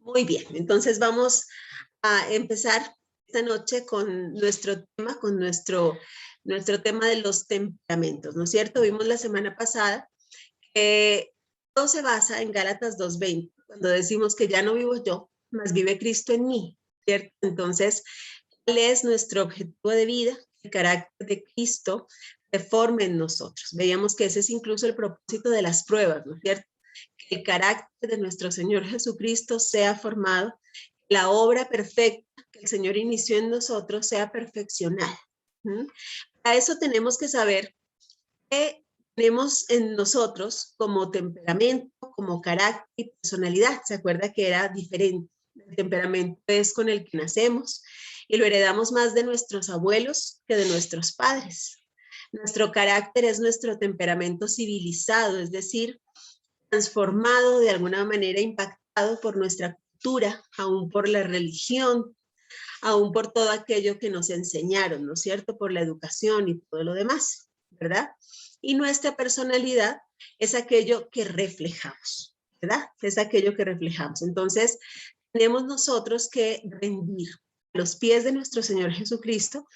Muy bien, entonces vamos a empezar esta noche con nuestro tema de los temperamentos, ¿no es cierto? Vimos la semana pasada que todo se basa en Gálatas 2:20, cuando decimos que ya no vivo yo, mas vive Cristo en mí, ¿cierto? Entonces, ¿cuál es nuestro objetivo de vida? El carácter de Cristo se forme en nosotros. Veíamos que ese es incluso el propósito de las pruebas, ¿no es cierto? Que el carácter de nuestro Señor Jesucristo sea formado, la obra perfecta que el Señor inició en nosotros sea perfeccionada. ¿Mm? Para eso tenemos que saber qué tenemos en nosotros como temperamento, como carácter y personalidad. ¿Se acuerda que era diferente? El temperamento es con el que nacemos y lo heredamos más de nuestros abuelos que de nuestros padres. Nuestro carácter es nuestro temperamento civilizado, es decir, transformado de alguna manera, impactado por nuestra cultura, aún por la religión, aún por todo aquello que nos enseñaron, ¿no es cierto? Por la educación y todo lo demás, ¿verdad? Y nuestra personalidad es aquello que reflejamos, ¿verdad? Es aquello que reflejamos. Entonces, tenemos nosotros que rendir a los pies de nuestro Señor Jesucristo,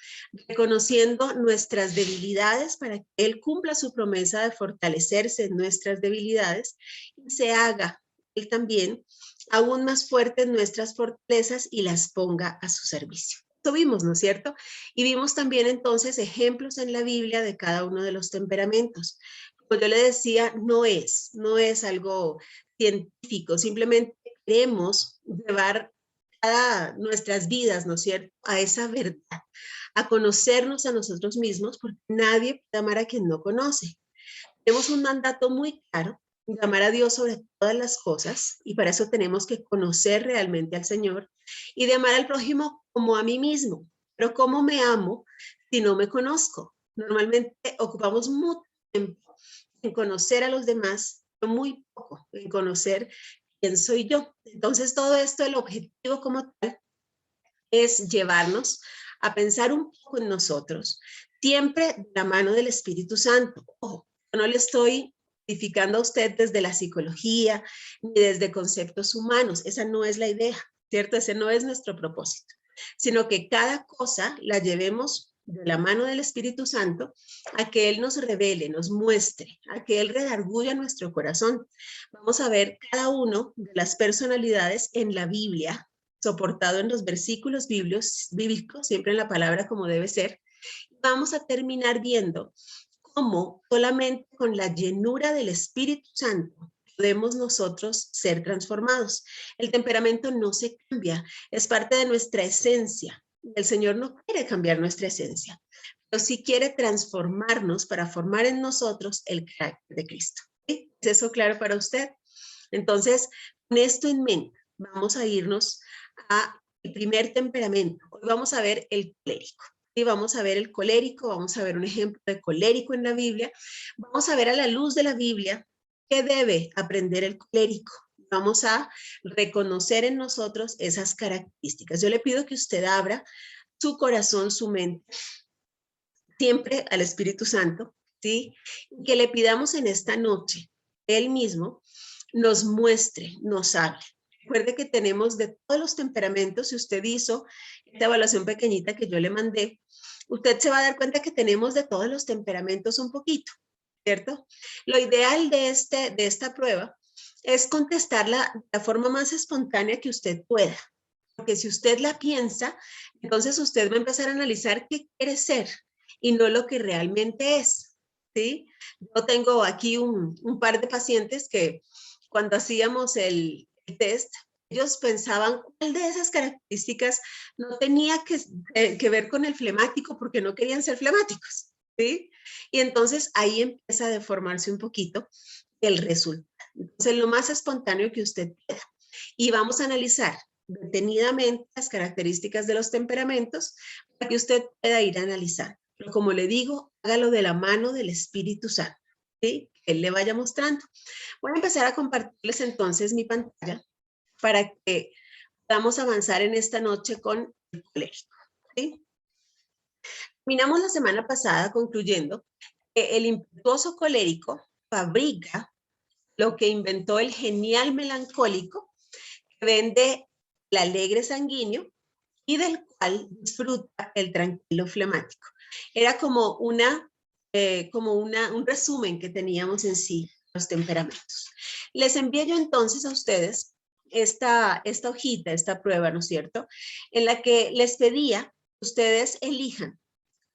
reconociendo nuestras debilidades para que Él cumpla su promesa de fortalecerse en nuestras debilidades y se haga Él también aún más fuertes nuestras fortalezas y las ponga a su servicio. Esto vimos, ¿no es cierto? Y vimos también entonces ejemplos en la Biblia de cada uno de los temperamentos. Como yo le decía, no es algo científico, simplemente queremos llevar nuestras vidas, ¿no es cierto?, a esa verdad, a conocernos a nosotros mismos, porque nadie puede amar a quien no conoce. Tenemos un mandato muy claro, llamar a Dios sobre todas las cosas, y para eso tenemos que conocer realmente al Señor, y de amar al prójimo como a mí mismo. Pero ¿cómo me amo si no me conozco? Normalmente ocupamos mucho tiempo en conocer a los demás, pero muy poco en conocer quién soy yo. Entonces, todo esto, el objetivo como tal, es llevarnos a pensar un poco en nosotros, siempre de la mano del Espíritu Santo. Ojo, no le estoy edificando a usted desde la psicología ni desde conceptos humanos, esa no es la idea, ¿cierto? Ese no es nuestro propósito, sino que cada cosa la llevemos de la mano del Espíritu Santo a que Él nos revele, nos muestre, a que Él redarguya nuestro corazón. Vamos a ver cada uno de las personalidades en la Biblia, soportado en los versículos bíblicos, siempre en la palabra como debe ser. Vamos a terminar viendo cómo solamente con la llenura del Espíritu Santo podemos nosotros ser transformados. El temperamento no se cambia, es parte de nuestra esencia. El Señor no quiere cambiar nuestra esencia, pero sí quiere transformarnos para formar en nosotros el carácter de Cristo. ¿Sí? ¿Es eso claro para usted? Entonces, con esto en mente, vamos a irnos a el primer temperamento. Hoy vamos a ver el colérico. Y vamos a ver el colérico, vamos a ver un ejemplo de colérico en la Biblia. Vamos a ver a la luz de la Biblia qué debe aprender el colérico. Vamos a reconocer en nosotros esas características. Yo le pido que usted abra su corazón, su mente, siempre al Espíritu Santo, ¿sí? Y que le pidamos en esta noche, Él mismo, nos muestre, nos hable. Recuerde que tenemos de todos los temperamentos. Si usted hizo esta evaluación pequeñita que yo le mandé, usted se va a dar cuenta que tenemos de todos los temperamentos un poquito, ¿cierto? Lo ideal de esta prueba es contestarla de la forma más espontánea que usted pueda. Porque si usted la piensa, entonces usted va a empezar a analizar qué quiere ser y no lo que realmente es, ¿sí? Yo tengo aquí un par de pacientes que cuando hacíamos el test, ellos pensaban cuál de esas características no tenía que ver con el flemático porque no querían ser flemáticos, ¿sí? Y entonces ahí empieza a deformarse un poquito el resultado. Entonces, lo más espontáneo que usted pueda. Y vamos a analizar detenidamente las características de los temperamentos para que usted pueda ir a analizar. Pero como le digo, hágalo de la mano del Espíritu Santo, ¿sí? Que Él le vaya mostrando. Voy a empezar a compartirles entonces mi pantalla para que podamos avanzar en esta noche con el colérico, ¿sí? Terminamos la semana pasada concluyendo que el impetuoso colérico fabrica lo que inventó el genial melancólico, que vende el alegre sanguíneo y del cual disfruta el tranquilo flemático. Era como un resumen que teníamos en sí, los temperamentos. Les envié yo entonces a ustedes esta hojita, esta prueba, ¿no es cierto? En la que les pedía que ustedes elijan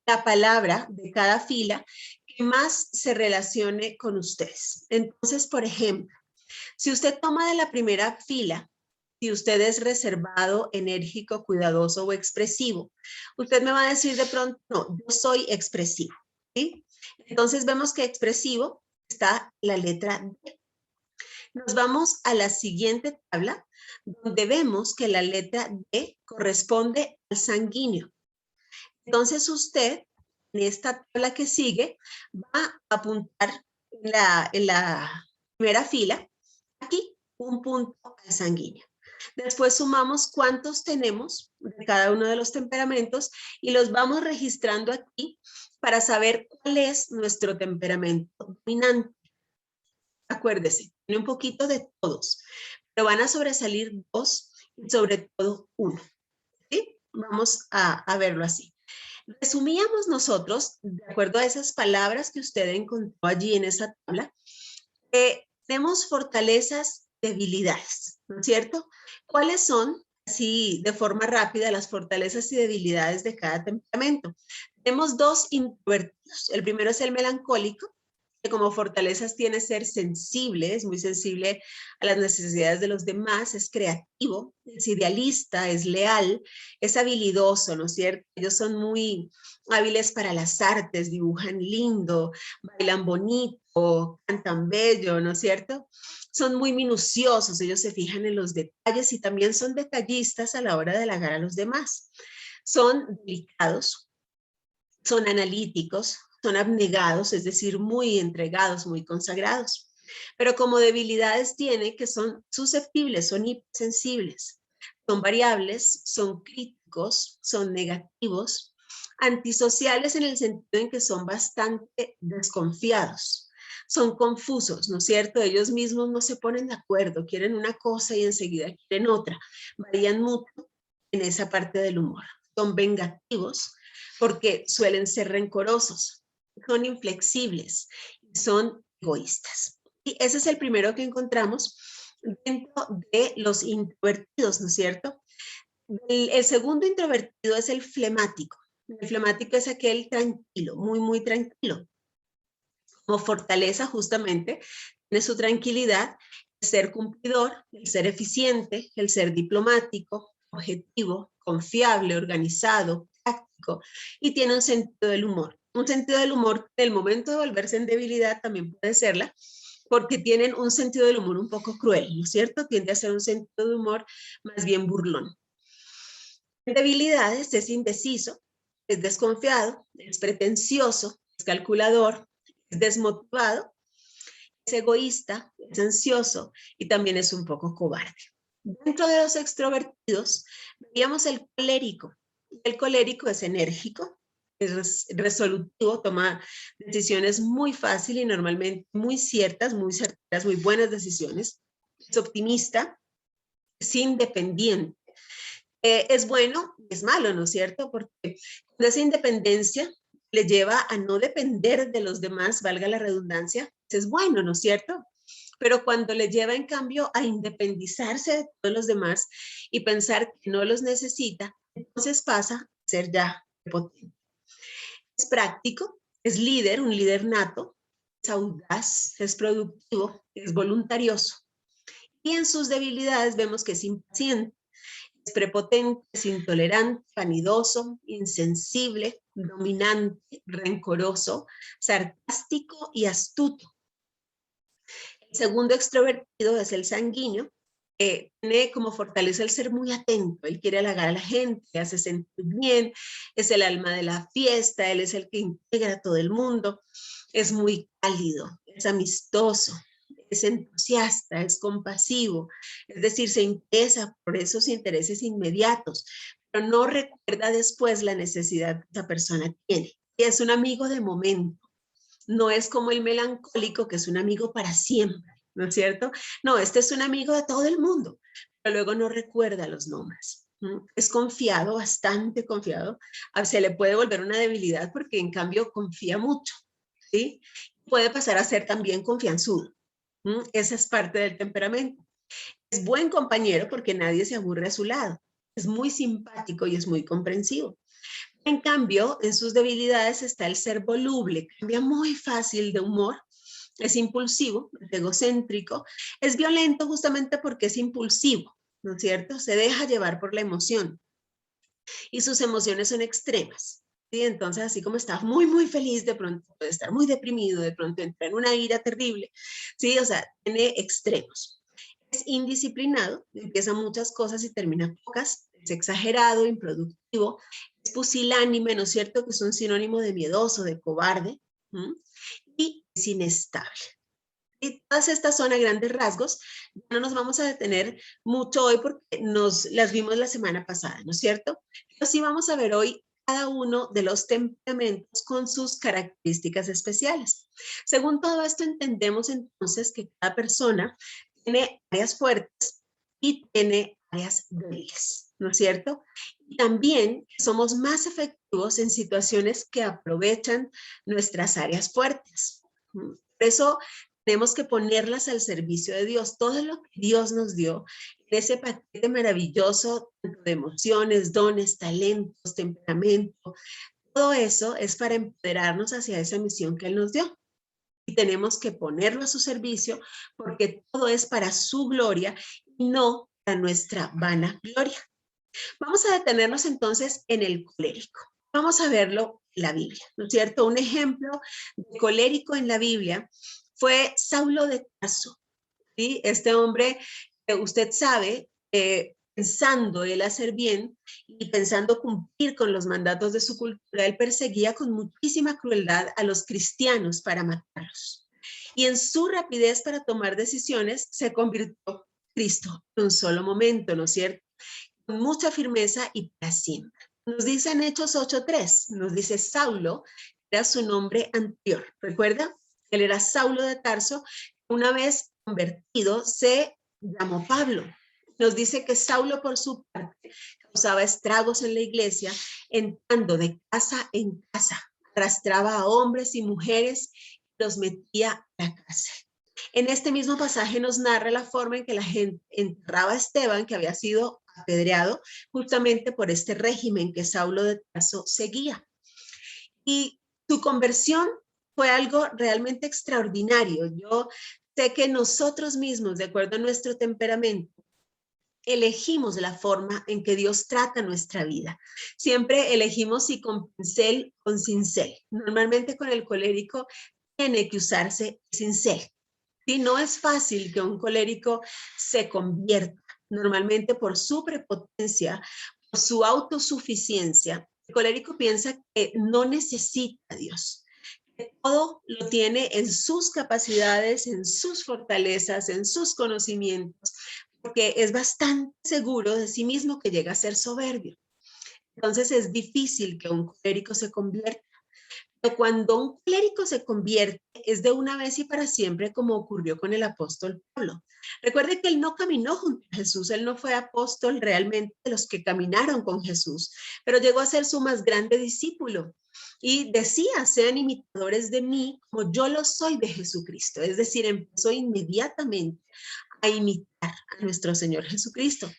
la palabra de cada fila que más se relacione con ustedes. Entonces, por ejemplo, si usted toma de la primera fila, si usted es reservado, enérgico, cuidadoso o expresivo, usted me va a decir de pronto, no, yo soy expresivo, ¿sí? Entonces vemos que expresivo está la letra D. Nos vamos a la siguiente tabla, donde vemos que la letra D corresponde al sanguíneo. Entonces usted, en esta tabla que sigue, va a apuntar en la primera fila, aquí, un punto al sanguíneo. Después sumamos cuántos tenemos de cada uno de los temperamentos y los vamos registrando aquí para saber cuál es nuestro temperamento dominante. Acuérdese, tiene un poquito de todos, pero van a sobresalir 2 y sobre todo 1. ¿Sí? Vamos a verlo así. Resumíamos nosotros, de acuerdo a esas palabras que usted encontró allí en esa tabla, tenemos fortalezas, debilidades, ¿no es cierto? ¿Cuáles son, así de forma rápida, las fortalezas y debilidades de cada temperamento? Tenemos 2 introvertidos. El primero es el melancólico, que como fortalezas tiene ser sensible, es muy sensible a las necesidades de los demás, es creativo, es idealista, es leal, es habilidoso, ¿no es cierto? Ellos son muy hábiles para las artes, dibujan lindo, bailan bonito, cantan bello, ¿no es cierto? Son muy minuciosos, ellos se fijan en los detalles y también son detallistas a la hora de halagar a los demás. Son delicados, son analíticos, son abnegados, es decir, muy entregados, muy consagrados. Pero como debilidades tiene que son susceptibles, son hipersensibles, son variables, son críticos, son negativos, antisociales en el sentido en que son bastante desconfiados, son confusos, ¿no es cierto? Ellos mismos no se ponen de acuerdo, quieren una cosa y enseguida quieren otra, varían mucho en esa parte del humor. Son vengativos porque suelen ser rencorosos, son inflexibles, son egoístas. Y ese es el primero que encontramos dentro de los introvertidos, ¿no es cierto? El segundo introvertido es el flemático. El flemático es aquel tranquilo, muy, muy tranquilo. Como fortaleza, justamente, tiene su tranquilidad, el ser cumplidor, el ser eficiente, el ser diplomático, objetivo, confiable, organizado, práctico, y tiene un sentido del humor. Un sentido del humor, en el momento de volverse en debilidad, también puede serla, porque tienen un sentido del humor un poco cruel, ¿no es cierto? Tiende a ser un sentido de humor más bien burlón. En debilidades es indeciso, es desconfiado, es pretencioso, es calculador, es desmotivado, es egoísta, es ansioso y también es un poco cobarde. Dentro de los extrovertidos, veíamos el colérico. El colérico es enérgico, es resolutivo, toma decisiones muy fácil y normalmente muy ciertas, muy certeras, muy buenas decisiones. Es optimista, es independiente. Es bueno, es malo, ¿no es cierto? Porque esa independencia le lleva a no depender de los demás, valga la redundancia, es bueno, ¿no es cierto? Pero cuando le lleva en cambio a independizarse de todos los demás y pensar que no los necesita, entonces pasa a ser ya prepotente. Es práctico, es líder, un líder nato, es audaz, es productivo, es voluntarioso. Y en sus debilidades vemos que es impaciente, es prepotente, es intolerante, vanidoso, insensible, dominante, rencoroso, sarcástico y astuto. El segundo extrovertido es el sanguíneo. Tiene como fortaleza el ser muy atento, él quiere halagar a la gente, hace sentir bien, es el alma de la fiesta, él es el que integra a todo el mundo, es muy cálido, es amistoso, es entusiasta, es compasivo, es decir, se interesa por esos intereses inmediatos, pero no recuerda después la necesidad que esa persona tiene. Y es un amigo de momento, no es como el melancólico que es un amigo para siempre. ¿no es cierto? No, este es un amigo de todo el mundo, pero luego no recuerda los nombres. Es confiado, bastante confiado. Se le puede volver una debilidad porque en cambio confía mucho, ¿sí? Puede pasar a ser también confianzudo. Esa es parte del temperamento. Es buen compañero porque nadie se aburre a su lado. Es muy simpático y es muy comprensivo. En cambio, en sus debilidades está el ser voluble, cambia muy fácil de humor, es impulsivo, es egocéntrico, es violento justamente porque es impulsivo, ¿no es cierto? Se deja llevar por la emoción y sus emociones son extremas. ¿Sí? Entonces, así como está muy, muy feliz, de pronto puede estar muy deprimido, de pronto entra en una ira terrible, ¿sí? O sea, tiene extremos. Es indisciplinado, empieza muchas cosas y termina pocas, es exagerado, improductivo, es pusilánime, ¿no es cierto? Que es un sinónimo de miedoso, de cobarde, ¿m? Y es inestable. Y todas estas son a grandes rasgos. No nos vamos a detener mucho hoy porque las vimos la semana pasada, ¿no es cierto? Pero sí vamos a ver hoy cada uno de los temperamentos con sus características especiales. Según todo esto, entendemos entonces que cada persona tiene áreas fuertes y tiene áreas débiles, ¿no es cierto? Y también somos más efectivos en situaciones que aprovechan nuestras áreas fuertes. Por eso tenemos que ponerlas al servicio de Dios. Todo lo que Dios nos dio, ese paquete maravilloso de emociones, dones, talentos, temperamento, todo eso es para empoderarnos hacia esa misión que Él nos dio. Y tenemos que ponerlo a su servicio porque todo es para su gloria y no para nuestra vana gloria. Vamos a detenernos entonces en el colérico. Vamos a verlo en la Biblia, ¿no es cierto? Un ejemplo de colérico en la Biblia fue Saulo de Tarso, ¿sí? Este hombre, usted sabe, pensando él hacer bien y pensando cumplir con los mandatos de su cultura, él perseguía con muchísima crueldad a los cristianos para matarlos. Y en su rapidez para tomar decisiones se convirtió Cristo en un solo momento, ¿no es cierto? Con mucha firmeza y para siempre. Nos dice en Hechos 8:3, nos dice Saulo, era su nombre anterior. ¿Recuerda? Él era Saulo de Tarso. Una vez convertido, se llamó Pablo. Nos dice que Saulo, por su parte, causaba estragos en la iglesia, entrando de casa en casa. Arrastraba a hombres y mujeres y los metía a la cárcel. En este mismo pasaje nos narra la forma en que la gente enterraba a Esteban, que había sido apedreado justamente por este régimen que Saulo de Tarso seguía. Y su conversión fue algo realmente extraordinario. Yo sé que nosotros mismos, de acuerdo a nuestro temperamento, elegimos la forma en que Dios trata nuestra vida. Siempre elegimos si con pincel o con cincel. Normalmente con el colérico tiene que usarse cincel. Sí, no es fácil que un colérico se convierta, normalmente por su prepotencia, por su autosuficiencia. El colérico piensa que no necesita a Dios, que todo lo tiene en sus capacidades, en sus fortalezas, en sus conocimientos, porque es bastante seguro de sí mismo que llega a ser soberbio. Entonces es difícil que un colérico se convierta. Pero cuando un clérigo se convierte, es de una vez y para siempre, como ocurrió con el apóstol Pablo. Recuerde que él no caminó junto a Jesús, él no fue apóstol realmente de los que caminaron con Jesús, pero llegó a ser su más grande discípulo. Y decía, sean imitadores de mí como yo lo soy de Jesucristo. Es decir, empezó inmediatamente a imitar a nuestro Señor Jesucristo.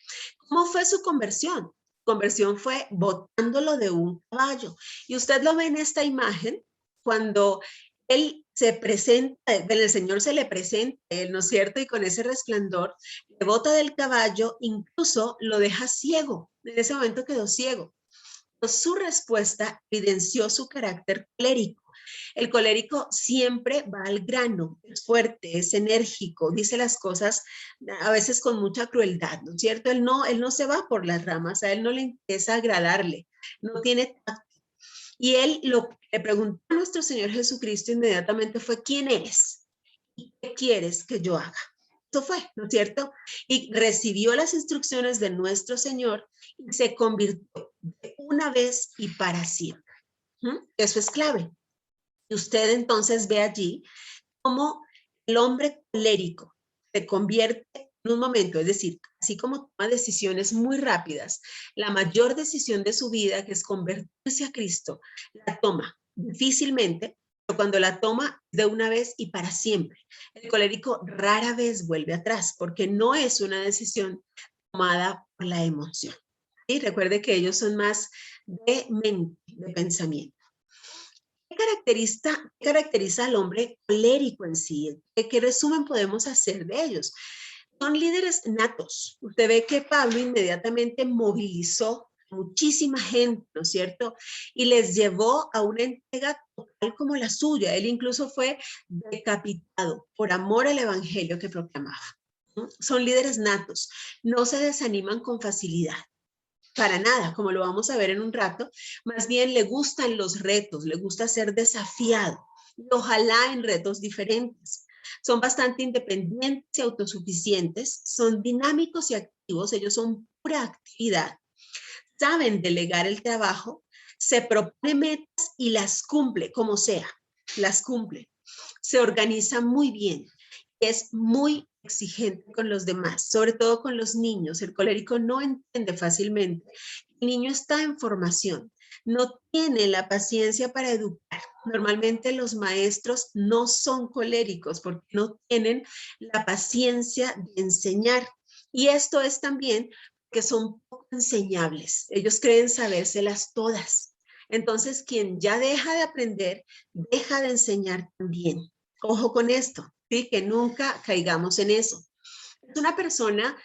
¿Cómo fue su conversión? Conversión fue botándolo de un caballo. Y usted lo ve en esta imagen cuando él se presenta, el Señor se le presenta, él, ¿no es cierto? Y con ese resplandor, le bota del caballo, incluso lo deja ciego. En ese momento quedó ciego. Su respuesta evidenció su carácter colérico. El colérico siempre va al grano, es fuerte, es enérgico, dice las cosas a veces con mucha crueldad, ¿no es cierto? Él no se va por las ramas, a él no le interesa agradarle, no tiene tacto. Y él lo que le preguntó a nuestro Señor Jesucristo inmediatamente fue, ¿quién eres? ¿Y qué quieres que yo haga? Eso fue, ¿no es cierto? Y recibió las instrucciones de nuestro Señor y se convirtió de una vez y para siempre. Eso es clave. Y usted entonces ve allí cómo el hombre colérico se convierte en un momento, es decir, así como toma decisiones muy rápidas, la mayor decisión de su vida, que es convertirse a Cristo, la toma difícilmente, pero cuando la toma de una vez y para siempre. El colérico rara vez vuelve atrás porque no es una decisión tomada por la emoción. Y recuerde que ellos son más de mente, de pensamiento. ¿Qué caracteriza al hombre colérico en sí? ¿Qué resumen podemos hacer de ellos? Son líderes natos. Usted ve que Pablo inmediatamente movilizó muchísima gente, ¿no es cierto? Y les llevó a una entrega total como la suya. Él incluso fue decapitado por amor al evangelio que proclamaba. Son líderes natos, no se desaniman con facilidad. Para nada, como lo vamos a ver en un rato, más bien le gustan los retos, le gusta ser desafiado, y ojalá en retos diferentes. Son bastante independientes y autosuficientes, son dinámicos y activos, ellos son pura actividad, saben delegar el trabajo, se propone metas y las cumple, como sea, las cumple. Se organiza muy bien, es muy exigente con los demás, sobre todo con los niños. El colérico no entiende fácilmente. El niño está en formación, no tiene la paciencia para educar. Normalmente los maestros no son coléricos porque no tienen la paciencia de enseñar. Y esto es también que son poco enseñables. Ellos creen sabérselas todas. Entonces, quien ya deja de aprender, deja de enseñar también. Ojo con esto, ¿sí? Que nunca caigamos en eso. Es una persona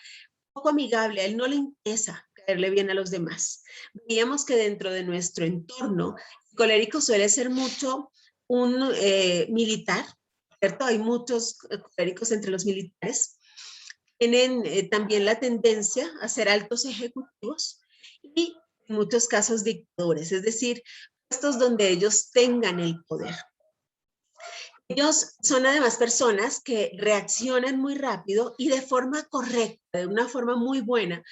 poco amigable, a él no le interesa caerle bien a los demás. Veíamos que dentro de nuestro entorno, el colérico suele ser mucho un militar, ¿cierto? Hay muchos coléricos entre los militares. Tienen también la tendencia a ser altos ejecutivos y en muchos casos dictadores, es decir, puestos donde ellos tengan el poder. Ellos son además personas que reaccionan muy rápido y de forma correcta, de una forma muy buena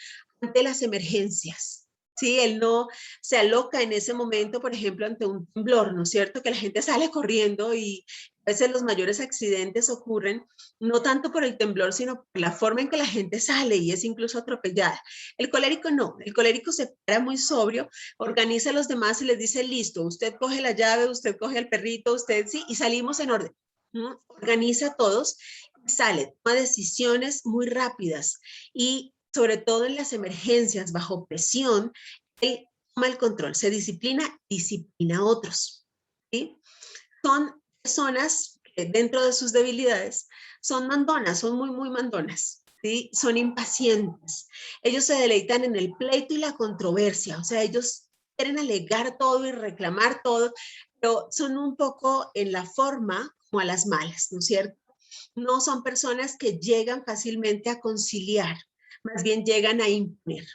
ante las emergencias. Sí, él no se aloca en ese momento, por ejemplo, ante un temblor, ¿no es cierto? Que la gente sale corriendo y a veces los mayores accidentes ocurren no tanto por el temblor, sino por la forma en que la gente sale y es incluso atropellada. El colérico no, el colérico se para muy sobrio, organiza a los demás y les dice, listo, usted coge la llave, usted coge el perrito, usted sí, y salimos en orden. Organiza a todos, sale, toma decisiones muy rápidas y sobre todo en las emergencias, bajo presión, él toma el control, se disciplina a otros. ¿Sí? Son personas que dentro de sus debilidades son mandonas, son muy, muy mandonas. ¿Sí? Son impacientes. Ellos se deleitan en el pleito y la controversia, o sea, ellos quieren alegar todo y reclamar todo, pero son un poco en la forma como a las malas, ¿no es cierto? No son personas que llegan fácilmente a conciliar, más bien llegan a imponer.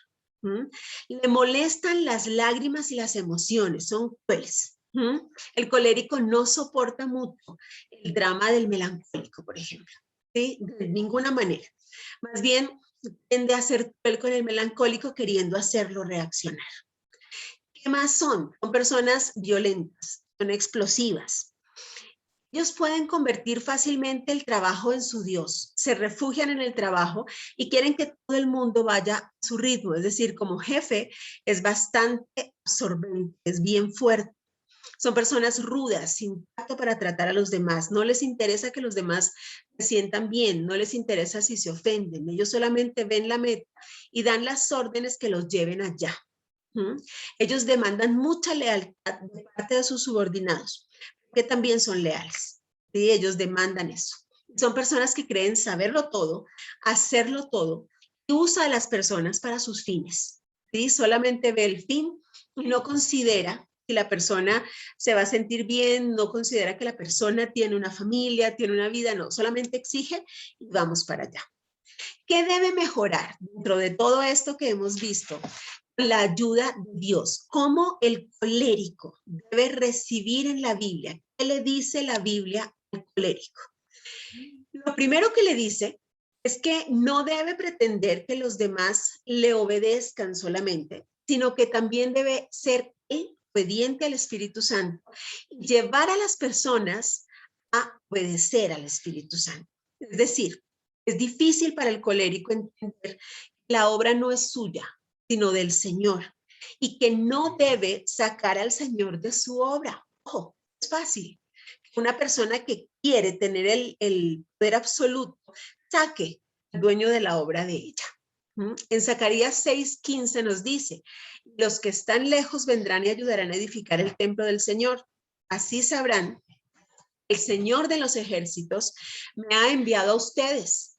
¿Mm? Le molestan las lágrimas y las emociones, son crueles. ¿Mm? El colérico no soporta mucho el drama del melancólico, por ejemplo. ¿Sí? De ninguna manera. Más bien tiende a ser cruel con el melancólico queriendo hacerlo reaccionar. ¿Qué más son? Son personas violentas, son explosivas. Ellos pueden convertir fácilmente el trabajo en su Dios, se refugian en el trabajo y quieren que todo el mundo vaya a su ritmo, es decir, como jefe es bastante absorbente, es bien fuerte. Son personas rudas, sin tacto para tratar a los demás, no les interesa que los demás se sientan bien, no les interesa si se ofenden, ellos solamente ven la meta y dan las órdenes que los lleven allá. ¿Mm? Ellos demandan mucha lealtad de parte de sus subordinados, que también son leales. ¿Sí? Ellos demandan eso. Son personas que creen saberlo todo, hacerlo todo, y usa a las personas para sus fines. ¿Sí? Solamente ve el fin y no considera si la persona se va a sentir bien, no considera que la persona tiene una familia, tiene una vida, no, solamente exige y vamos para allá. ¿Qué debe mejorar dentro de todo esto que hemos visto? La ayuda de Dios. ¿Cómo el colérico debe recibir en la Biblia? ¿Qué le dice la Biblia al colérico? Lo primero que le dice es que no debe pretender que los demás le obedezcan solamente, sino que también debe ser obediente al Espíritu Santo y llevar a las personas a obedecer al Espíritu Santo. Es decir, Es difícil para el colérico entender que la obra no es suya, sino del Señor, y que no debe sacar al Señor de su obra. Ojo, es fácil. Una persona que quiere tener el poder absoluto, saque al dueño de la obra de ella. En Zacarías 6:15 nos dice, los que están lejos vendrán y ayudarán a edificar el templo del Señor. Así sabrán, el Señor de los ejércitos me ha enviado a ustedes.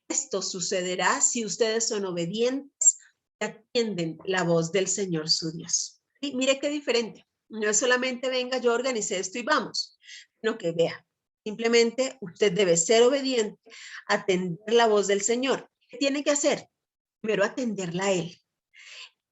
Esto sucederá si ustedes son obedientes y atienden la voz del Señor su Dios. Y mire qué diferente. No es solamente venga, yo organicé esto y vamos, sino que vea. Simplemente usted debe ser obediente, atender la voz del Señor. ¿Qué tiene que hacer? Primero atenderla a Él.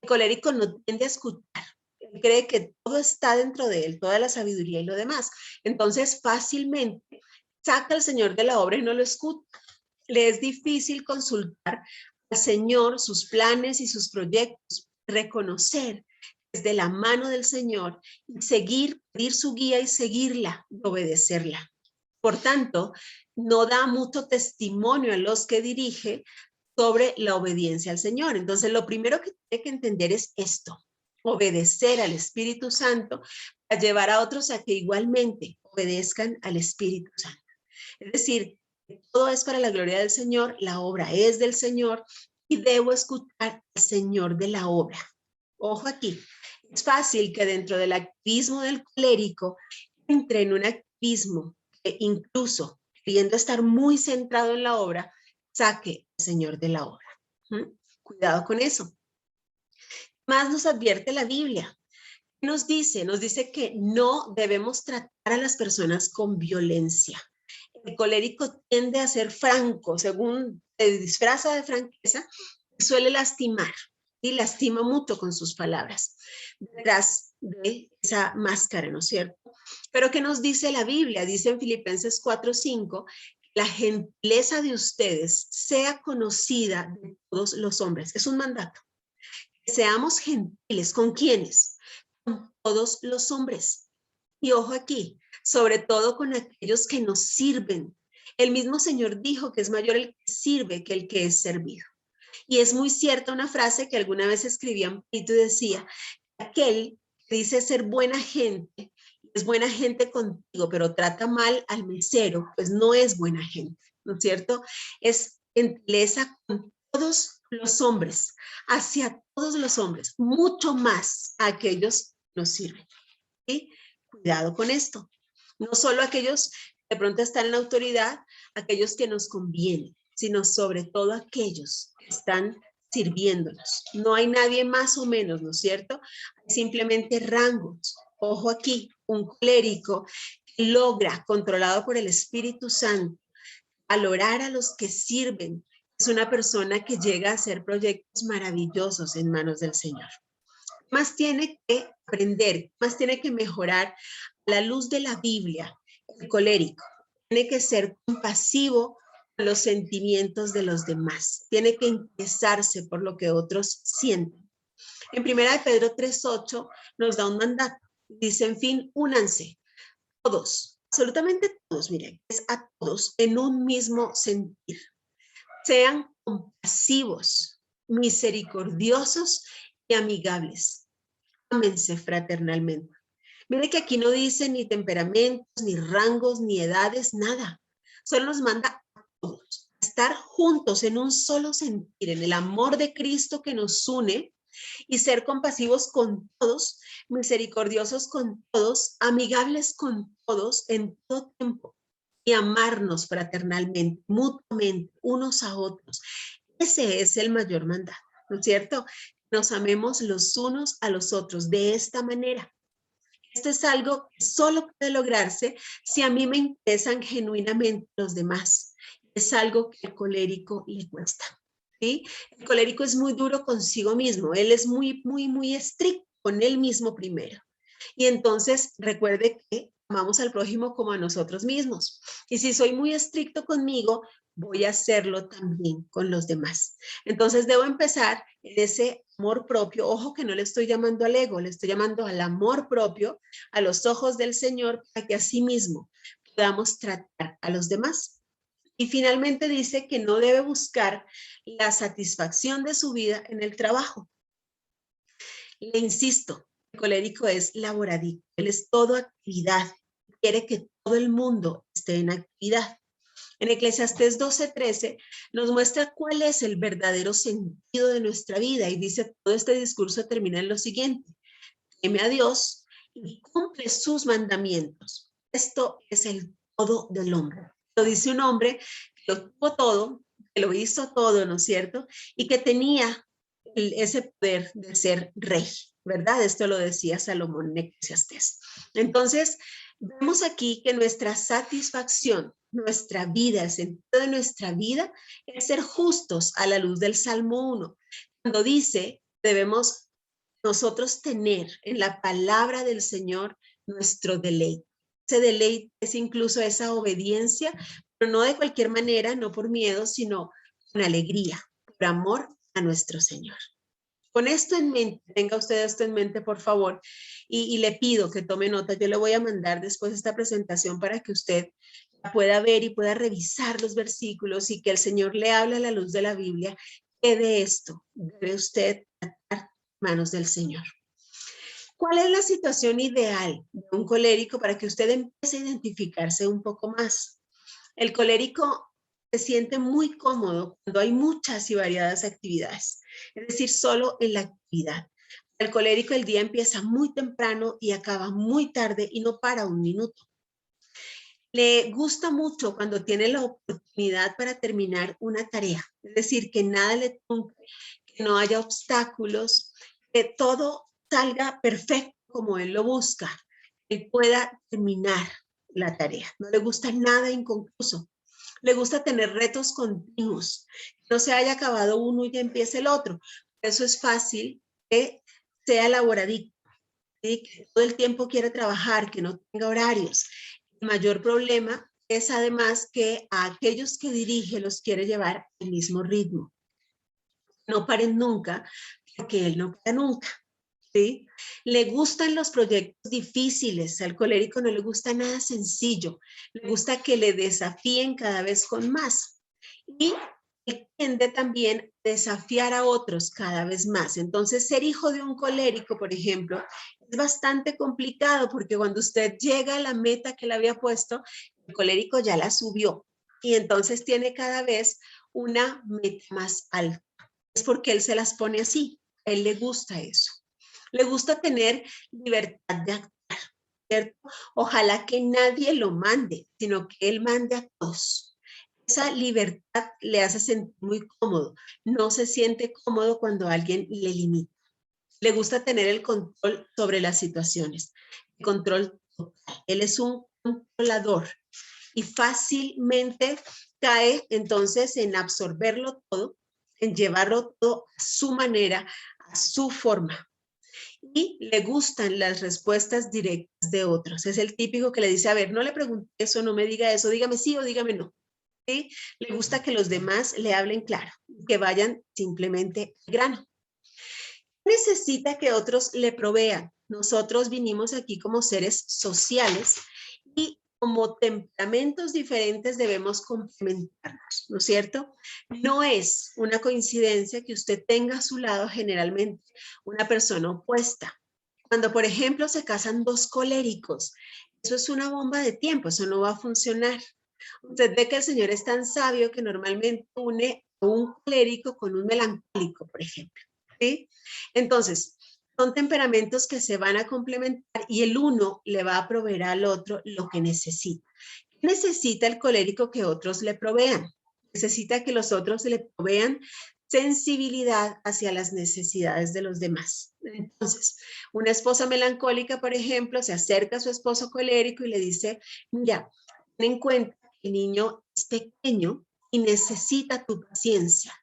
El colérico no tiende a escuchar. Él cree que todo está dentro de él, toda la sabiduría y lo demás. Entonces fácilmente saca al Señor de la obra y no lo escucha. Le es difícil consultar al Señor sus planes y sus proyectos, reconocer desde la mano del Señor y seguir, pedir su guía y seguirla, y obedecerla. Por tanto, no da mucho testimonio a los que dirige sobre la obediencia al Señor. Entonces, lo primero que tiene que entender es esto, obedecer al Espíritu Santo para llevar a otros a que igualmente obedezcan al Espíritu Santo. Es decir, todo es para la gloria del Señor, la obra es del Señor y debo escuchar al Señor de la obra. Ojo aquí, es fácil que dentro del activismo del colérico entre en un activismo que incluso queriendo estar muy centrado en la obra, saque al Señor de la obra. Cuidado con eso. Más nos advierte la Biblia. Nos dice que no debemos tratar a las personas con violencia. El colérico tiende a ser franco, según se disfraza de franqueza, suele lastimar y lastima mucho con sus palabras detrás de esa máscara, ¿no es cierto? Pero ¿qué nos dice la Biblia? Dice en Filipenses 4:5, la gentileza de ustedes sea conocida de todos los hombres. Es un mandato. Que seamos gentiles. ¿Con quiénes? Con todos los hombres. Y ojo aquí, sobre todo con aquellos que nos sirven. El mismo Señor dijo que es mayor el que sirve que el que es servido. Y es muy cierta una frase que alguna vez escribía un poquito y decía, aquel que dice ser buena gente, es buena gente contigo, pero trata mal al mesero, pues no es buena gente, ¿no es cierto? Es gentileza con todos los hombres, hacia todos los hombres, mucho más a aquellos que nos sirven. ¿Sí? Cuidado con esto. No solo aquellos que de pronto están en la autoridad, aquellos que nos convienen, sino sobre todo aquellos que están sirviéndonos. No hay nadie más o menos, ¿no es cierto? Hay simplemente rangos. Ojo aquí, un clérigo que logra, controlado por el Espíritu Santo, valorar a los que sirven. Es una persona que llega a hacer proyectos maravillosos en manos del Señor. Más tiene que aprender, más tiene que mejorar a la luz de la Biblia, el colérico. Tiene que ser compasivo con los sentimientos de los demás. Tiene que interesarse por lo que otros sienten. En 1 Pedro 3:8 nos da un mandato. Dice, en fin, únanse todos, absolutamente todos, miren, es a todos en un mismo sentir. Sean compasivos, misericordiosos y amigables. Ámense fraternalmente. Mire que aquí no dice ni temperamentos, ni rangos, ni edades, nada. Solo nos manda a todos a estar juntos en un solo sentir, en el amor de Cristo que nos une y ser compasivos con todos, misericordiosos con todos, amigables con todos en todo tiempo y amarnos fraternalmente, mutuamente, unos a otros. Ese es el mayor mandato, ¿no es cierto? Nos amemos los unos a los otros de esta manera. Esto es algo que solo puede lograrse si a mí me interesan genuinamente los demás. Es algo que al colérico le cuesta. ¿Sí? El colérico es muy duro consigo mismo. Él es muy estricto con él mismo primero. Y entonces recuerde que amamos al prójimo como a nosotros mismos. Y si soy muy estricto conmigo, voy a hacerlo también con los demás. Entonces debo empezar en ese amor propio. Ojo que no le estoy llamando al ego, le estoy llamando al amor propio, a los ojos del Señor, para que así mismo podamos tratar a los demás. Y finalmente dice que no debe buscar la satisfacción de su vida en el trabajo. Le insisto, el colérico es laborativo, él es todo actividad, quiere que todo el mundo esté en actividad. En Eclesiastés 12:13 nos muestra cuál es el verdadero sentido de nuestra vida y dice, todo este discurso termina en lo siguiente: teme a Dios y cumple sus mandamientos. Esto es el todo del hombre. Lo dice un hombre que lo tuvo todo, que lo hizo todo, ¿no es cierto? Y que tenía ese poder de ser rey, ¿verdad? Esto lo decía Salomón en Eclesiastés. Entonces, vemos aquí que nuestra satisfacción, nuestra vida, el sentido de nuestra vida es ser justos a la luz del Salmo 1, cuando dice debemos nosotros tener en la palabra del Señor nuestro deleite. Ese deleite es incluso esa obediencia, pero no de cualquier manera, no por miedo, sino con alegría, por amor a nuestro Señor. Con esto en mente, tenga usted esto en mente, por favor, y le pido que tome nota. Yo le voy a mandar después esta presentación para que usted la pueda ver y pueda revisar los versículos y que el Señor le hable a la luz de la Biblia, que de esto debe usted tratar manos del Señor. ¿Cuál es la situación ideal de un colérico para que usted empiece a identificarse un poco más? El colérico se siente muy cómodo cuando hay muchas y variadas actividades, es decir, solo en la actividad. El colérico el día empieza muy temprano y acaba muy tarde y no para un minuto. Le gusta mucho cuando tiene la oportunidad para terminar una tarea, es decir, que nada le trunque, que no haya obstáculos, que todo salga perfecto como él lo busca, que él pueda terminar la tarea. No le gusta nada inconcluso. Le gusta tener retos continuos, no se haya acabado uno y ya empiece el otro. Eso es fácil que sea laboradicto, ¿sí? Que todo el tiempo quiere trabajar, que no tenga horarios. El mayor problema es además que a aquellos que dirige los quiere llevar al mismo ritmo. No paren nunca, porque él no para nunca. ¿Sí? Le gustan los proyectos difíciles, al colérico no le gusta nada sencillo, le gusta que le desafíen cada vez con más y tiende también a desafiar a otros cada vez más. Entonces, ser hijo de un colérico, por ejemplo, es bastante complicado porque cuando usted llega a la meta que le había puesto, el colérico ya la subió y entonces tiene cada vez una meta más alta. Es porque él se las pone así, a él le gusta eso. Le gusta tener libertad de actuar, ¿cierto? Ojalá que nadie lo mande, sino que él mande a todos. Esa libertad le hace sentir muy cómodo. No se siente cómodo cuando alguien le limita. Le gusta tener el control sobre las situaciones, el control total. Él es un controlador y fácilmente cae entonces en absorberlo todo, en llevarlo todo a su manera, a su forma. Y le gustan las respuestas directas de otros. Es el típico que le dice, a ver, no le pregunte eso, no me diga eso, dígame sí o dígame no. ¿Sí? Le gusta que los demás le hablen claro, que vayan simplemente al grano. Necesita que otros le provean. Nosotros vinimos aquí como seres sociales y como temperamentos diferentes debemos complementarnos, ¿no es cierto? No es una coincidencia que usted tenga a su lado generalmente una persona opuesta. Cuando, por ejemplo, se casan dos coléricos, eso es una bomba de tiempo, eso no va a funcionar. Usted ve que el Señor es tan sabio que normalmente une a un colérico con un melancólico, por ejemplo. ¿Sí? Entonces, son temperamentos que se van a complementar y el uno le va a proveer al otro lo que necesita. ¿Qué necesita el colérico que otros le provean? Necesita que los otros le provean sensibilidad hacia las necesidades de los demás. Entonces, una esposa melancólica, por ejemplo, se acerca a su esposo colérico y le dice, mira, ten en cuenta que el niño es pequeño y necesita tu paciencia,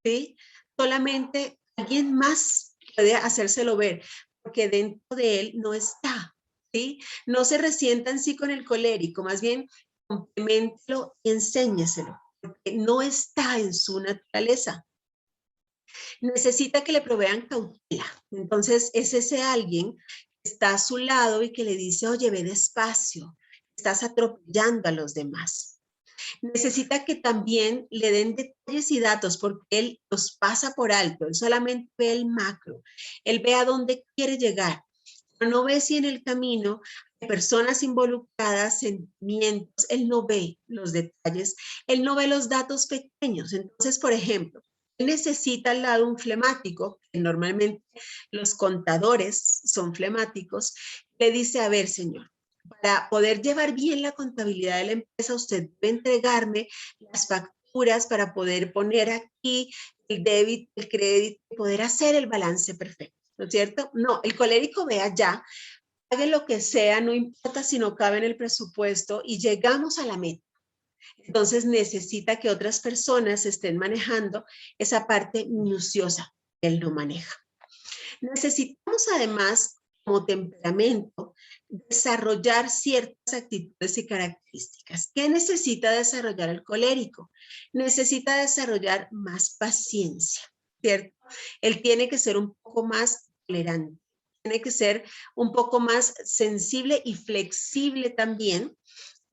¿sí? Solamente alguien más puede hacérselo ver, porque dentro de él no está, ¿sí? No se resienta en sí con el colérico, más bien compleméntelo y enséñeselo, porque no está en su naturaleza. Necesita que le provean cautela. Entonces, es ese alguien que está a su lado y que le dice, oye, ve despacio, estás atropellando a los demás. Necesita que también le den detalles y datos porque él los pasa por alto, él solamente ve el macro, él ve a dónde quiere llegar, pero no ve si en el camino hay personas involucradas, sentimientos, él no ve los detalles, él no ve los datos pequeños. Entonces, por ejemplo, él necesita al lado un flemático, que normalmente los contadores son flemáticos, le dice, a ver, señor, para poder llevar bien la contabilidad de la empresa, usted debe entregarme las facturas para poder poner aquí el débito, el crédito, y poder hacer el balance perfecto, ¿no es cierto? No, el colérico ve allá, pague lo que sea, no importa si no cabe en el presupuesto y llegamos a la meta. Entonces necesita que otras personas estén manejando esa parte minuciosa que él no maneja. Necesitamos además, como temperamento, desarrollar ciertas actitudes y características. ¿Qué necesita desarrollar el colérico? Necesita desarrollar más paciencia, ¿cierto? Él tiene que ser un poco más tolerante, tiene que ser un poco más sensible y flexible también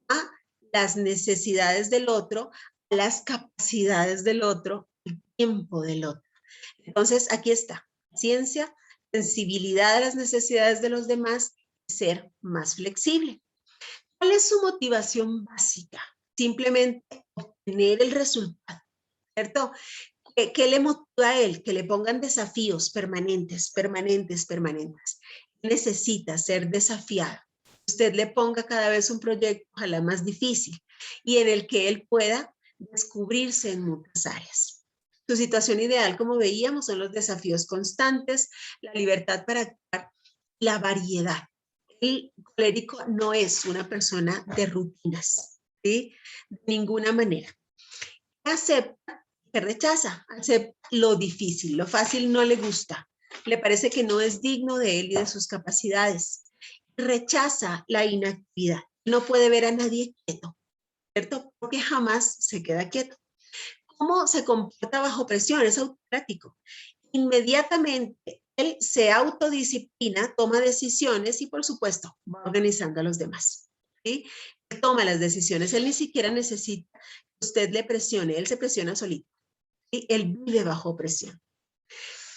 a las necesidades del otro, a las capacidades del otro, el tiempo del otro. Entonces, aquí está, paciencia, sensibilidad a las necesidades de los demás y ser más flexible. ¿Cuál es su motivación básica? Simplemente obtener el resultado, ¿cierto? ¿Qué le motiva a él? Que le pongan desafíos permanentes, permanentes, permanentes. Necesita ser desafiado. Usted le ponga cada vez un proyecto, ojalá más difícil, y en el que él pueda descubrirse en muchas áreas. Su situación ideal, como veíamos, son los desafíos constantes, la libertad para actuar, la variedad. El colérico no es una persona de rutinas, ¿sí? De ninguna manera. Acepta, que rechaza, acepta lo difícil, lo fácil no le gusta, le parece que no es digno de él y de sus capacidades. Rechaza la inactividad, no puede ver a nadie quieto, ¿cierto? Porque jamás se queda quieto. ¿Cómo se comporta bajo presión? Es autocrático. Inmediatamente él se autodisciplina, toma decisiones y por supuesto va organizando a los demás, ¿sí? Él toma las decisiones, él ni siquiera necesita que usted le presione, él se presiona solito, ¿sí? Él vive bajo presión.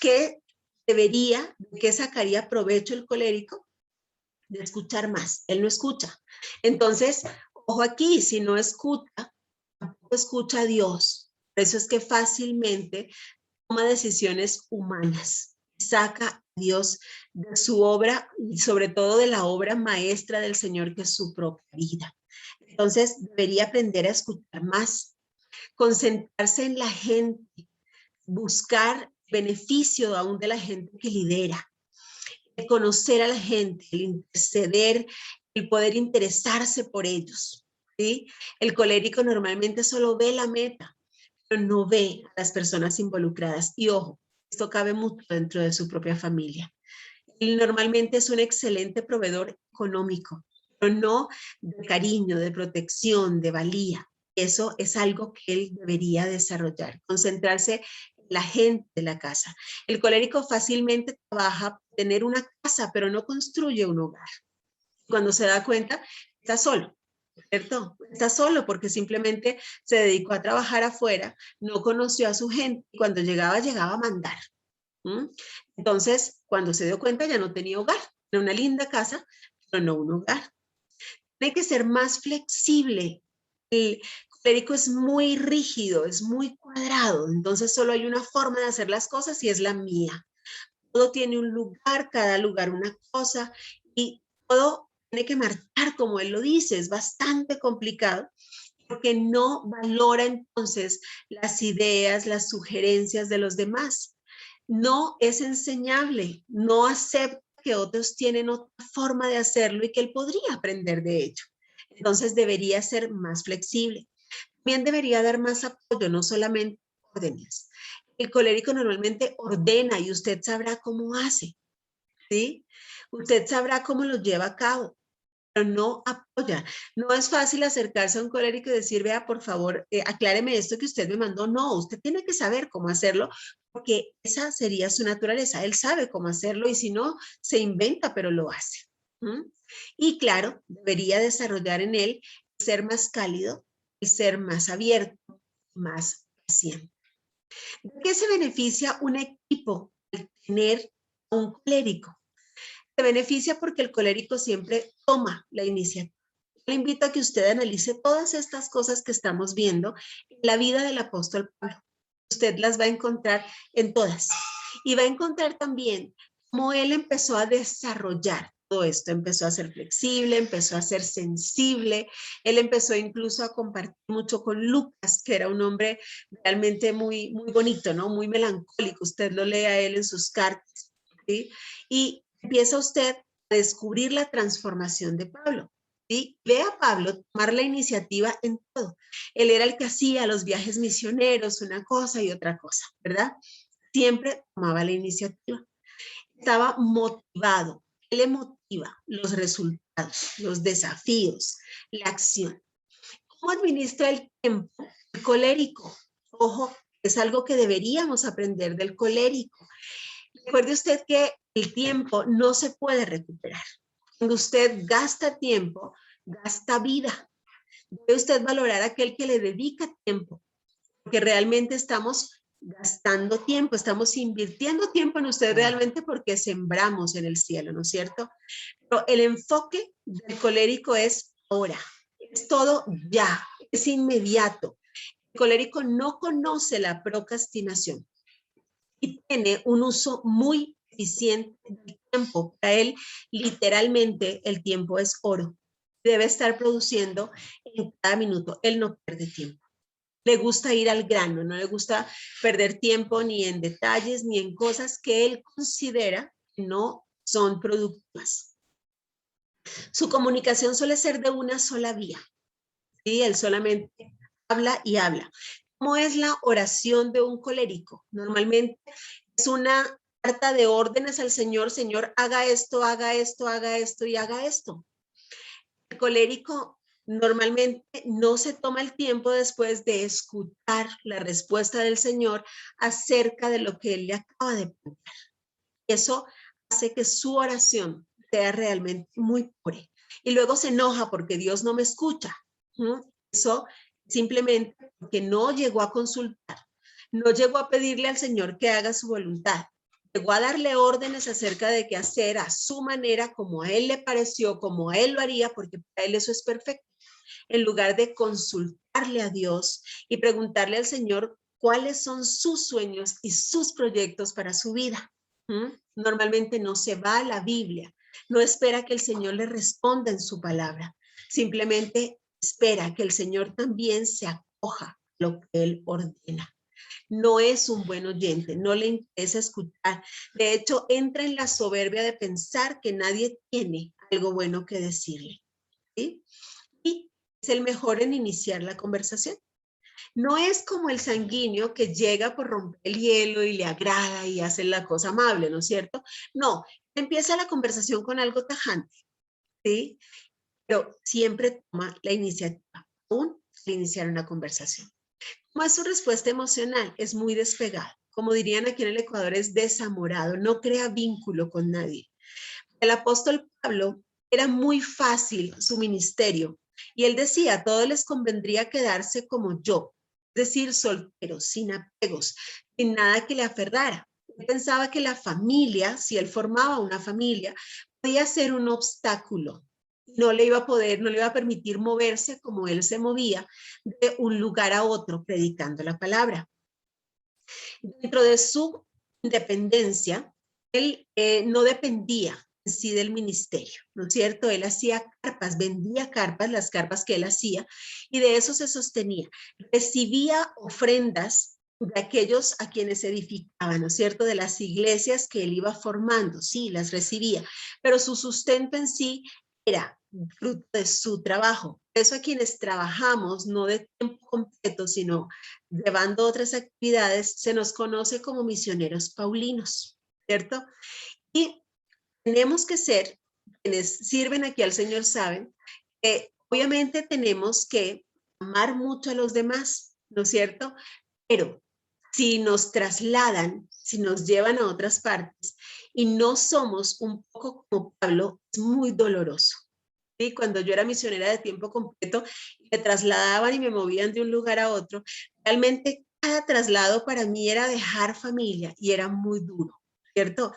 ¿Qué debería, de qué sacaría provecho el colérico? De escuchar más, él no escucha. Entonces, ojo aquí, si no escucha, tampoco escucha a Dios. Por eso es que fácilmente toma decisiones humanas, saca a Dios de su obra y sobre todo de la obra maestra del Señor que es su propia vida. Entonces debería aprender a escuchar más, concentrarse en la gente, buscar beneficio aún de la gente que lidera, el conocer a la gente, el interceder, el poder interesarse por ellos, ¿sí? El colérico normalmente solo ve la meta, pero no ve a las personas involucradas. Y ojo, esto cabe mucho dentro de su propia familia. Él normalmente es un excelente proveedor económico, pero no de cariño, de protección, de valía. Eso es algo que él debería desarrollar, concentrarse en la gente de la casa. El colérico fácilmente trabaja por tener una casa, pero no construye un hogar. Cuando se da cuenta, está solo. ¿Cierto? Está solo porque simplemente se dedicó a trabajar afuera, no conoció a su gente y cuando llegaba, llegaba a mandar. ¿Mm? Entonces, cuando se dio cuenta ya no tenía hogar, era una linda casa, pero no un hogar. Tiene que ser más flexible. El colérico es muy rígido, es muy cuadrado, entonces solo hay una forma de hacer las cosas y es la mía. Todo tiene un lugar, cada lugar una cosa y todo tiene que marcar como él lo dice, es bastante complicado porque no valora entonces las ideas, las sugerencias de los demás. No es enseñable, no acepta que otros tienen otra forma de hacerlo y que él podría aprender de ello. Entonces debería ser más flexible. También debería dar más apoyo, no solamente órdenes. El colérico normalmente ordena y usted sabrá cómo hace, ¿sí? Usted sabrá cómo lo lleva a cabo, pero no apoya. No es fácil acercarse a un colérico y decir, vea, por favor, acláreme esto que usted me mandó. No, usted tiene que saber cómo hacerlo porque esa sería su naturaleza. Él sabe cómo hacerlo y si no, se inventa, pero lo hace. ¿Mm? Y claro, debería desarrollar en él ser más cálido, el ser más abierto, más paciente. ¿De qué se beneficia un equipo al tener a un colérico? Se beneficia porque el colérico siempre toma la iniciativa. Le invito a que usted analice todas estas cosas que estamos viendo en la vida del apóstol Pablo. Usted las va a encontrar en todas. Y va a encontrar también cómo él empezó a desarrollar todo esto. Empezó a ser flexible, empezó a ser sensible. Él empezó incluso a compartir mucho con Lucas, que era un hombre realmente muy, muy bonito, ¿no? Muy melancólico. Usted lo lee a él en sus cartas, ¿sí? Y empieza usted a descubrir la transformación de Pablo. ¿Sí? Ve a Pablo tomar la iniciativa en todo. Él era el que hacía los viajes misioneros, una cosa y otra cosa, ¿verdad? Siempre tomaba la iniciativa. Estaba motivado. Él le motiva los resultados, los desafíos, la acción. ¿Cómo administra el tiempo? El colérico. Ojo, es algo que deberíamos aprender del colérico. Recuerde usted que el tiempo no se puede recuperar. Cuando usted gasta tiempo, gasta vida. Debe usted valorar a aquel que le dedica tiempo, porque realmente estamos gastando tiempo, estamos invirtiendo tiempo en usted realmente porque sembramos en el cielo, ¿no es cierto? Pero el enfoque del colérico es ahora, es todo ya, es inmediato. El colérico no conoce la procrastinación y tiene un uso muy eficiente del tiempo. Para él, literalmente, el tiempo es oro. Debe estar produciendo en cada minuto. Él no pierde tiempo. Le gusta ir al grano, no le gusta perder tiempo ni en detalles ni en cosas que él considera que no son productivas. Su comunicación suele ser de una sola vía. ¿Sí? Él solamente habla y habla. ¿Cómo es la oración de un colérico? Normalmente es una carta de órdenes al Señor. Señor, haga esto, haga esto, haga esto y haga esto. El colérico normalmente no se toma el tiempo después de escuchar la respuesta del Señor acerca de lo que él le acaba de preguntar. Eso hace que su oración sea realmente muy pobre. Y luego se enoja porque Dios no me escucha. Eso simplemente porque no llegó a consultar, no llegó a pedirle al Señor que haga su voluntad. Llegó a darle órdenes acerca de qué hacer a su manera, como a él le pareció, como a él lo haría, porque para él eso es perfecto. En lugar de consultarle a Dios y preguntarle al Señor cuáles son sus sueños y sus proyectos para su vida. Normalmente no se va a la Biblia, no espera que el Señor le responda en su palabra, simplemente espera que el Señor también se acoja a lo que Él ordena. No es un buen oyente, no le interesa escuchar. De hecho, entra en la soberbia de pensar que nadie tiene algo bueno que decirle. ¿Sí? Y es el mejor en iniciar la conversación. No es como el sanguíneo que llega por romper el hielo y le agrada y hace la cosa amable, ¿no es cierto? No, empieza la conversación con algo tajante, ¿sí? Pero siempre toma la iniciativa, aún al iniciar una conversación. ¿Cómo es su respuesta emocional? Es muy despegado. Como dirían aquí en el Ecuador, es desamorado, no crea vínculo con nadie. El apóstol Pablo era muy fácil su ministerio y él decía, a todos les convendría quedarse como yo, es decir, solteros, sin apegos, sin nada que le aferrara. Él pensaba que la familia, si él formaba una familia, podía ser un obstáculo. No le iba a poder, no le iba a permitir moverse como él se movía de un lugar a otro predicando la palabra. Dentro de su independencia, él no dependía en sí del ministerio, ¿no es cierto? Él hacía carpas, vendía carpas, las carpas que él hacía, y de eso se sostenía. Recibía ofrendas de aquellos a quienes edificaban, ¿no es cierto? De las iglesias que él iba formando, sí, las recibía, pero su sustento en sí era fruto de su trabajo. Por eso a quienes trabajamos, no de tiempo completo, sino llevando otras actividades, se nos conoce como misioneros paulinos, ¿cierto? Y tenemos que ser, quienes sirven aquí al Señor saben, que obviamente tenemos que amar mucho a los demás, ¿no es cierto? Pero si nos trasladan, si nos llevan a otras partes y no somos un poco como Pablo, es muy doloroso. ¿sí? Cuando yo era misionera de tiempo completo, me trasladaban y me movían de un lugar a otro. Realmente cada traslado para mí era dejar familia y era muy duro, ¿cierto?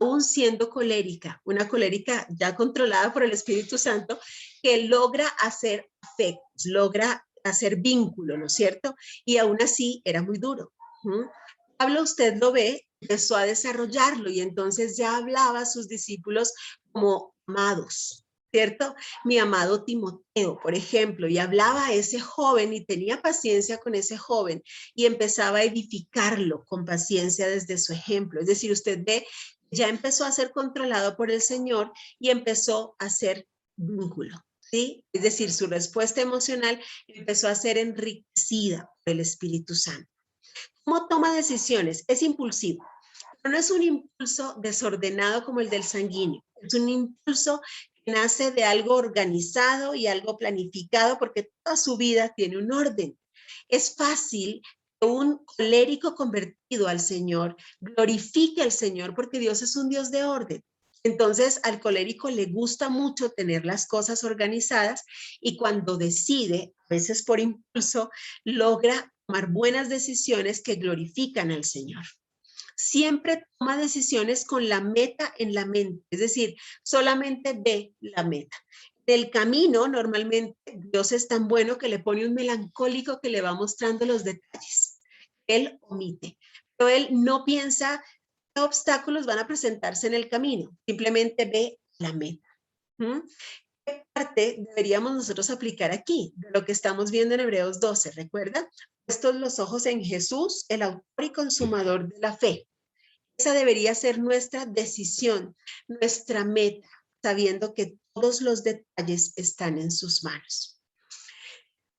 Aún siendo colérica, una colérica ya controlada por el Espíritu Santo, que logra hacer afectos, logra hacer vínculo, ¿no es cierto? Y aún así era muy duro. Pablo, usted lo ve, empezó a desarrollarlo y entonces ya hablaba a sus discípulos como amados, ¿cierto? Mi amado Timoteo, por ejemplo, y hablaba a ese joven y tenía paciencia con ese joven y empezaba a edificarlo con paciencia desde su ejemplo. Es decir, usted ve, ya empezó a ser controlado por el Señor y empezó a ser vínculo, ¿sí? Es decir, su respuesta emocional empezó a ser enriquecida por el Espíritu Santo. ¿Cómo toma decisiones? Es impulsivo, pero no es un impulso desordenado como el del sanguíneo. Es un impulso que nace de algo organizado y algo planificado porque toda su vida tiene un orden. Es fácil que un colérico convertido al Señor glorifique al Señor porque Dios es un Dios de orden. Entonces, al colérico le gusta mucho tener las cosas organizadas y cuando decide, a veces por impulso, logra tomar buenas decisiones que glorifican al Señor. Siempre toma decisiones con la meta en la mente, es decir, solamente ve la meta. Del camino, normalmente, Dios es tan bueno que le pone un melancólico que le va mostrando los detalles. Él omite, pero él no piensa qué obstáculos van a presentarse en el camino, simplemente ve la meta. ¿Mm? ¿Qué parte deberíamos nosotros aplicar aquí de lo que estamos viendo en Hebreos 12? ¿Recuerda? Puestos los ojos en Jesús, el autor y consumador de la fe. Esa debería ser nuestra decisión, nuestra meta, sabiendo que todos los detalles están en sus manos.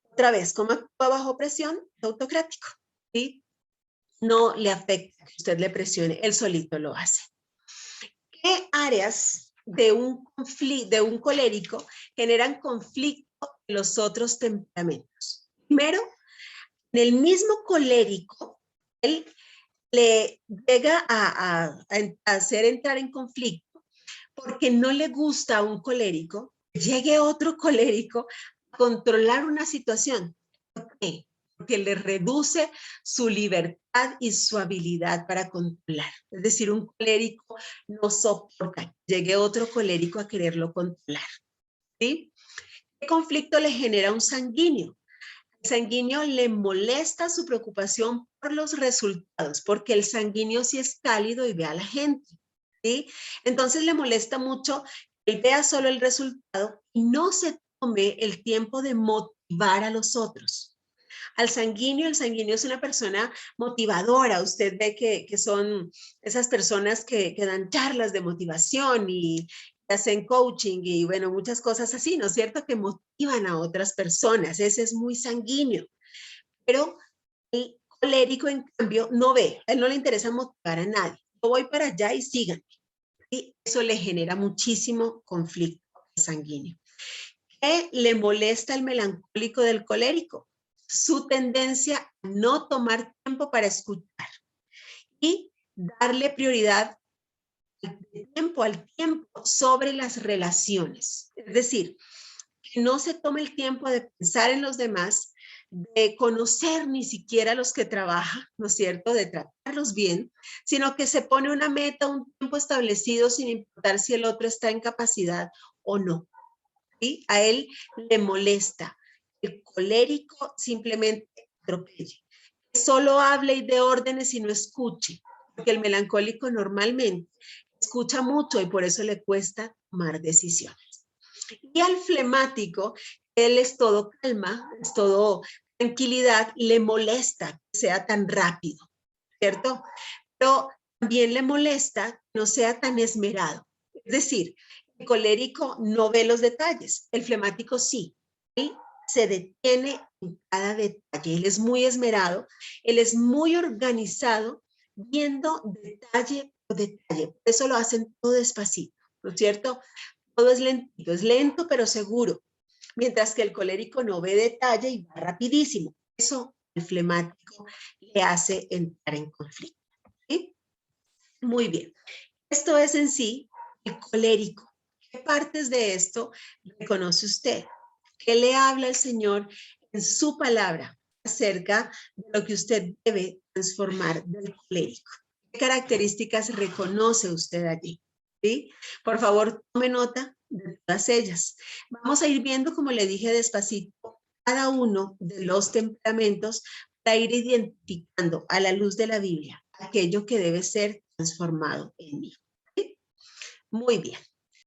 Otra vez, ¿cómo actúa bajo presión? Autocrático, ¿sí? No le afecta que usted le presione, él solito lo hace. ¿Qué áreas de un colérico generan conflicto en los otros temperamentos? Primero, en el mismo colérico, él le llega a hacer entrar en conflicto porque no le gusta a un colérico, llegue otro colérico a controlar una situación. ¿Por qué? Porque le reduce su libertad y su habilidad para controlar. Es decir, un colérico no soporta que llegue otro colérico a quererlo controlar. ¿Sí? ¿Qué conflicto le genera un sanguíneo? El sanguíneo le molesta su preocupación por los resultados, porque el sanguíneo sí es cálido y ve a la gente, ¿sí? Entonces le molesta mucho que él vea solo el resultado y no se tome el tiempo de motivar a los otros. Al sanguíneo, el sanguíneo es una persona motivadora. Usted ve que son esas personas que dan charlas de motivación y hacen coaching y bueno, muchas cosas así, ¿no es cierto? Que motivan a otras personas. Ese es muy sanguíneo. Pero el colérico, en cambio, no ve. A él no le interesa motivar a nadie. Yo voy para allá y síganme. Y eso le genera muchísimo conflicto al sanguíneo. ¿Qué le molesta al melancólico del colérico? Su tendencia a no tomar tiempo para escuchar y darle prioridad al tiempo sobre las relaciones. Es decir, que no se tome el tiempo de pensar en los demás, de conocer ni siquiera a los que trabajan, ¿no es cierto?, de tratarlos bien, sino que se pone una meta, un tiempo establecido sin importar si el otro está en capacidad o no. ¿Sí? A él le molesta. El colérico simplemente atropelle. Solo hable y dé órdenes y no escuche, porque el melancólico normalmente escucha mucho y por eso le cuesta tomar decisiones. Y al flemático, él es todo calma, es todo tranquilidad, le molesta que sea tan rápido, ¿cierto? Pero también le molesta que no sea tan esmerado. Es decir, el colérico no ve los detalles, el flemático sí. Él se detiene en cada detalle, él es muy esmerado, él es muy organizado, viendo detalle por detalle. Por eso lo hacen todo despacito, ¿no es cierto? Todo es lento pero seguro, mientras que el colérico no ve detalle y va rapidísimo. Eso el flemático le hace entrar en conflicto. ¿Sí? Muy bien. Esto es en sí el colérico. ¿Qué partes de esto reconoce usted? ¿Qué le habla el Señor en su palabra acerca de lo que usted debe transformar del colérico? ¿Qué características reconoce usted allí? ¿Sí? Por favor, tome nota de todas ellas. Vamos a ir viendo, como le dije despacito, cada uno de los temperamentos para ir identificando a la luz de la Biblia aquello que debe ser transformado en mí. ¿Sí? Muy bien.